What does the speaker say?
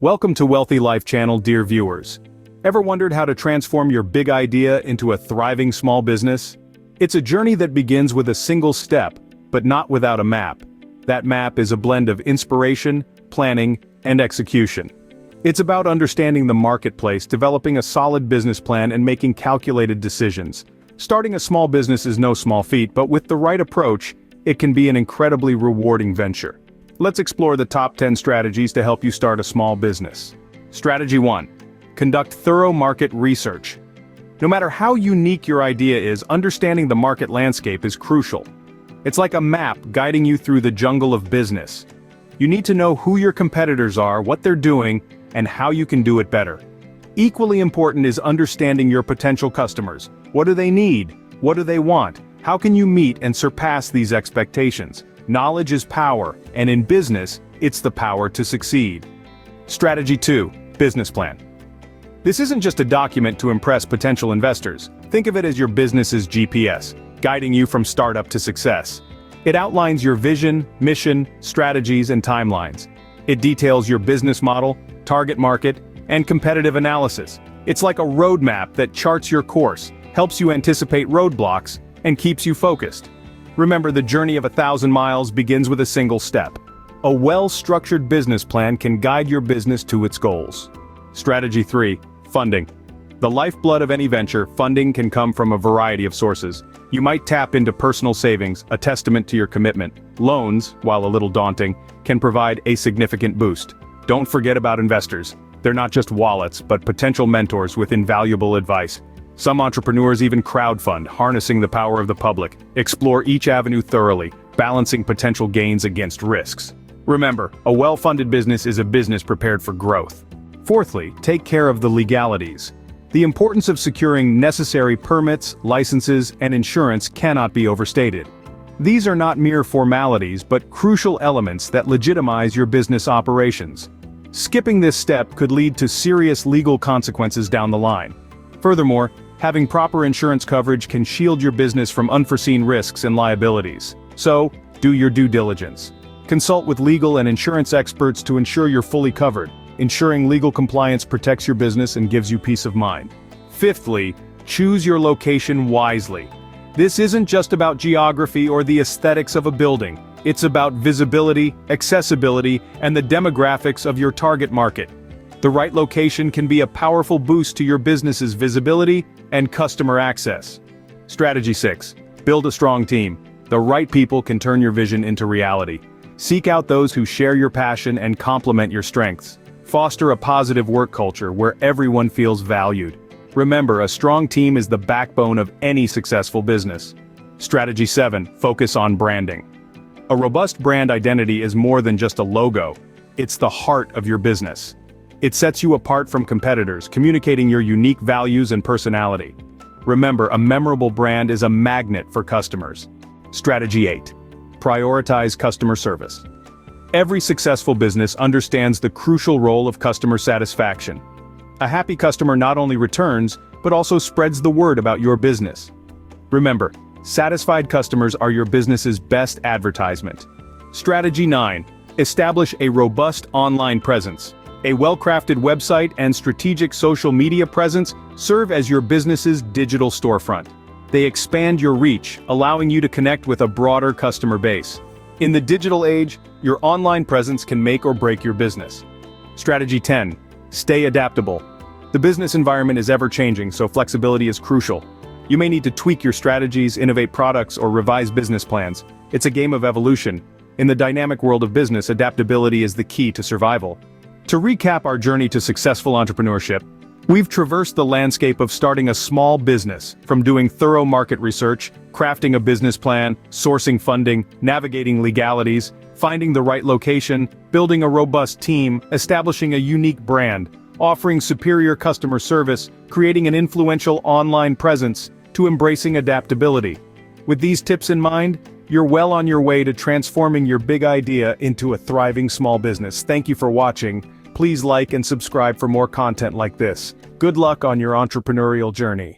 Welcome to Wealthy Life Channel, dear viewers. Ever wondered how to transform your big idea into a thriving small business? It's a journey that begins with a single step, but not without a map. That map is a blend of inspiration, planning, and execution. It's about understanding the marketplace, developing a solid business plan, and making calculated decisions. Starting a small business is no small feat, but with the right approach, it can be an incredibly rewarding venture. Let's explore the top 10 strategies to help you start a small business. Strategy 1. Conduct thorough market research. No matter how unique your idea is, understanding the market landscape is crucial. It's like a map guiding you through the jungle of business. You need to know who your competitors are, what they're doing, and how you can do it better. Equally important is understanding your potential customers. What do they need? What do they want? How can you meet and surpass these expectations? Knowledge is power, and in business, it's the power to succeed. Strategy 2. Business plan. This isn't just a document to impress potential investors. Think of it as your business's GPS, guiding you from startup to success. It outlines your vision, mission, strategies, and timelines. It details your business model, target market, and competitive analysis. It's like a roadmap that charts your course, helps you anticipate roadblocks, and keeps you focused. Remember, the journey of 1,000 miles begins with a single step. A well-structured business plan can guide your business to its goals. Strategy 3. Funding. The lifeblood of any venture, funding can come from a variety of sources. You might tap into personal savings, a testament to your commitment. Loans, while a little daunting, can provide a significant boost. Don't forget about investors. They're not just wallets, but potential mentors with invaluable advice. Some entrepreneurs even crowdfund, harnessing the power of the public. Explore each avenue thoroughly, balancing potential gains against risks. Remember, a well-funded business is a business prepared for growth. Fourthly, take care of the legalities. The importance of securing necessary permits, licenses, and insurance cannot be overstated. These are not mere formalities, but crucial elements that legitimize your business operations. Skipping this step could lead to serious legal consequences down the line. Furthermore, having proper insurance coverage can shield your business from unforeseen risks and liabilities. So, do your due diligence. Consult with legal and insurance experts to ensure you're fully covered. Ensuring legal compliance protects your business and gives you peace of mind. Fifthly, choose your location wisely. This isn't just about geography or the aesthetics of a building. It's about visibility, accessibility, and the demographics of your target market. The right location can be a powerful boost to your business's visibility and customer access. Strategy 6. Build a strong team. The right people can turn your vision into reality. Seek out those who share your passion and complement your strengths. Foster a positive work culture where everyone feels valued. Remember, a strong team is the backbone of any successful business. Strategy 7. Focus on branding. A robust brand identity is more than just a logo. It's the heart of your business. It sets you apart from competitors, communicating your unique values and personality. Remember, a memorable brand is a magnet for customers. Strategy 8. Prioritize customer service. Every successful business understands the crucial role of customer satisfaction. A happy customer not only returns, but also spreads the word about your business. Remember, satisfied customers are your business's best advertisement. Strategy 9. Establish a robust online presence. A well-crafted website and strategic social media presence serve as your business's digital storefront. They expand your reach, allowing you to connect with a broader customer base. In the digital age, your online presence can make or break your business. Strategy 10. Stay adaptable. The business environment is ever-changing, so flexibility is crucial. You may need to tweak your strategies, innovate products, or revise business plans. It's a game of evolution. In the dynamic world of business, adaptability is the key to survival. To recap our journey to successful entrepreneurship, we've traversed the landscape of starting a small business, from doing thorough market research, crafting a business plan, sourcing funding, navigating legalities, finding the right location, building a robust team, establishing a unique brand, offering superior customer service, creating an influential online presence, to embracing adaptability. With these tips in mind, you're well on your way to transforming your big idea into a thriving small business. Thank you for watching. Please like and subscribe for more content like this. Good luck on your entrepreneurial journey.